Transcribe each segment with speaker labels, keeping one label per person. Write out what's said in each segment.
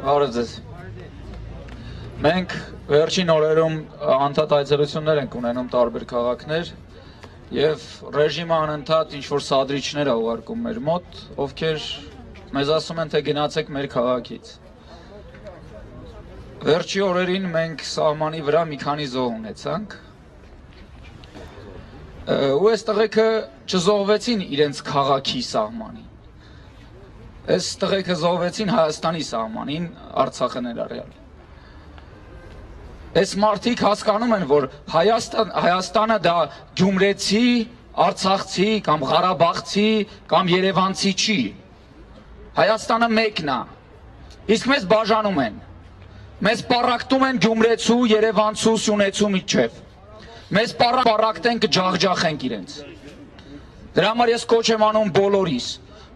Speaker 1: Բարև ձեզ։ Մենք վերջին օրերում անդադ այցելություններ ենք ունենում տարբեր քաղաքներ եւ ռեժիմը անընդհատ ինչ-որ սադրիչներ է ուղարկում մեր մոտ, ովքեր մեզ ասում են, թե գնացեք մեր քաղաքից։ Վերջի օրերին մենք սահմանի վրա մի քանի զոհ ունեցանք ու այս տղեկը չզոհվեցին իրենց քաղաքի սահմանին։ Այս տղեկը զոհվեցին Հայաստանի սահմանին, Արցախը ներառյալ։ Այս մարդիկ հասկանում են, որ Հայաստանը դա գյումրեցի, արցախցի կամ ղարաբաղցի կամ երևանցի չի։ Հայաստանը մեկն է։ Իսկ մեզ բաժանում են։ Մեզ պառակտում են գյումրեցու, երևանցու, սյունեցու միջև։ Մեզ պառակտեն կջախջախենք իրենց։ Դրա համար ես կոչ եմ անում բոլորիս։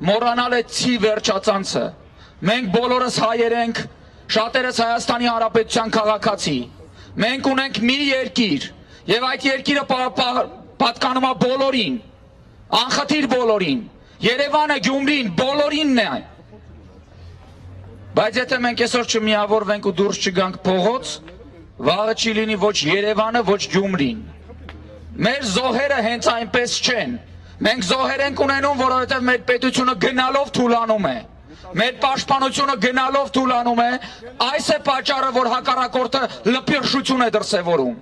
Speaker 1: Մոռանալ է ցի վերջացանցը։ Մենք բոլորս հայեր ենք, շատերս Հայաստանի Հանրապետության քաղաքացի։ Մենք ունենք մի երկիր, եւ այդ երկիրը պատկանում է բոլորին, անխտիր բոլորին։ Երևանը, Գյումրին, բոլորինն է։ Բայց եթե մենք այսօր չմիավորվենք ու դուրս չգանք փողոց, վաղը չի լինի ոչ Երևանը, ոչ Գյումրին։ Մեր զոհերը հենց այնպես չեն։ Մենք զոհեր ենք ունենում, որովհետև մեր պետությունը գնալով թուլանում է։ Մեր պաշտպանությունը գնալով թուլանում է, այս է պատճառը, որ հակառակորդը լպիրշություն է դրսևորում։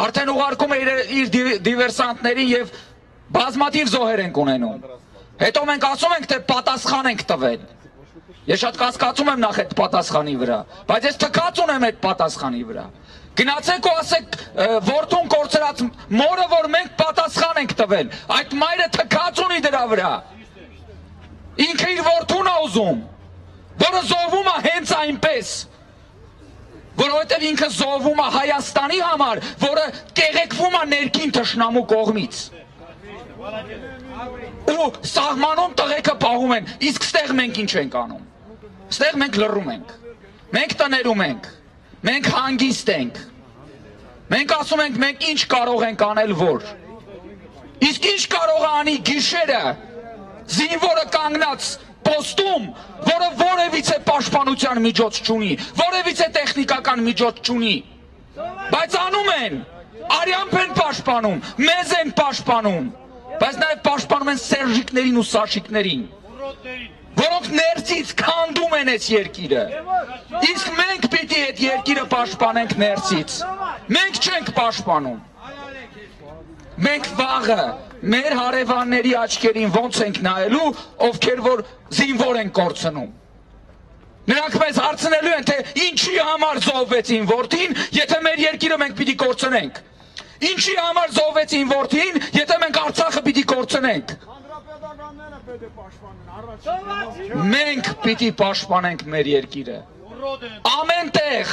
Speaker 1: Արդեն ուղարկում է իր դիվերսանտներին եւ բազմաթիվ զոհեր ենք ունենում։ Հետո մենք ասում ենք, թե պատասխան ենք տվել։ Ես շատ կասկածում եմ նախ այդ պատասխանի վրա, բայց ես թքած ունեմ այդ պատասխանի վրա։ Գնացեք ու ասեք որդուն կորցրած մորը, որ մենք պատասխան ենք տվել, այդ մայրը թքած ունի դրա վրա։ Ինքը իր որդուն է ուզում, որը զոհվում է հենց այնպես, որովհետև ինքը զոհվում է Հայաստանի համար, որը կեղեքվում է ներքին թշնամու կողմից։ Ու սահմանում տղեկը պահում են, իսկ ստեղ մենք ինչ ենք անում։ Ստեղ մենք լռում ենք, մենք տներում ենք, մենք հանգիստ ենք, մենք ասում ենք, մենք ինչ կարող ենք անել որ։ Իսկ ինչ կարող է անի գիշերը զինվորը կանգնած պոստում, որը որևիցե պաշտպանության միջոց չունի, որևիցե տեխնիկական միջոց չունի, բայց անում են, արյամբ են պաշտպանում, մեզ են պաշտպանում, բայց նաև պաշտպանում են սերժիկներին ու սաշիկներին, որոնք ներսից քանդում են այս երկիրը։ Իսկ մենք պիտի այդ երկիրը պաշտպանենք ներսից։ Մենք չենք պաշտպանում։ Մենք վաղը մեր հարևանների աչքերին ոնց ենք նայելու, ովքեր որ զինվոր են կորցնում։ Նրանք մեզ հարցնելու են, թե ինչի համար զոհվեցին որդին, եթե մեր երկիրը մենք պիտի կորցնենք։ Ինչի համար զոհվեցին որդին, եթե մենք Արցախը պիտի կորցնենք։ Մենք պիտի պաշտպանենք մեր երկիրը։ Ամեն տեղ։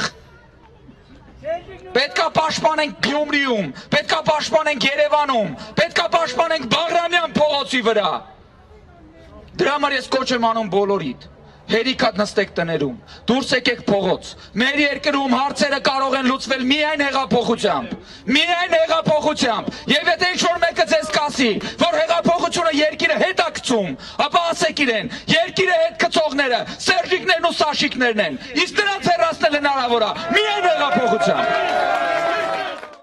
Speaker 1: Պետքա պաշտպանենք Գյումրիում, պետքա պաշտպանենք Երևանում, պետքա պաշտպանենք Բաղրամյան փողոցի վրա։ Դրա համար ես կոչ եմ անում բոլորիդ։ Հերիքատ նստեք տներում, դուրս եկեք փողոց։ Մեր երկրում հարցերը կարող են լուծվել միայն հեղափոխությամբ։ Միայն հեղափոխությամբ։ Եվ եթե ինչ-որ մեկը ձեզ կասի, որ հեղափոխությունը երկիրը հետ է գցում, ապա ասեք իրեն, երկիրը հետ գցողները սերժիկներն ու սաշիկներն են։ Իսկ նրանց հեռացնել հնարավոր է միայն հեղափոխությամբ։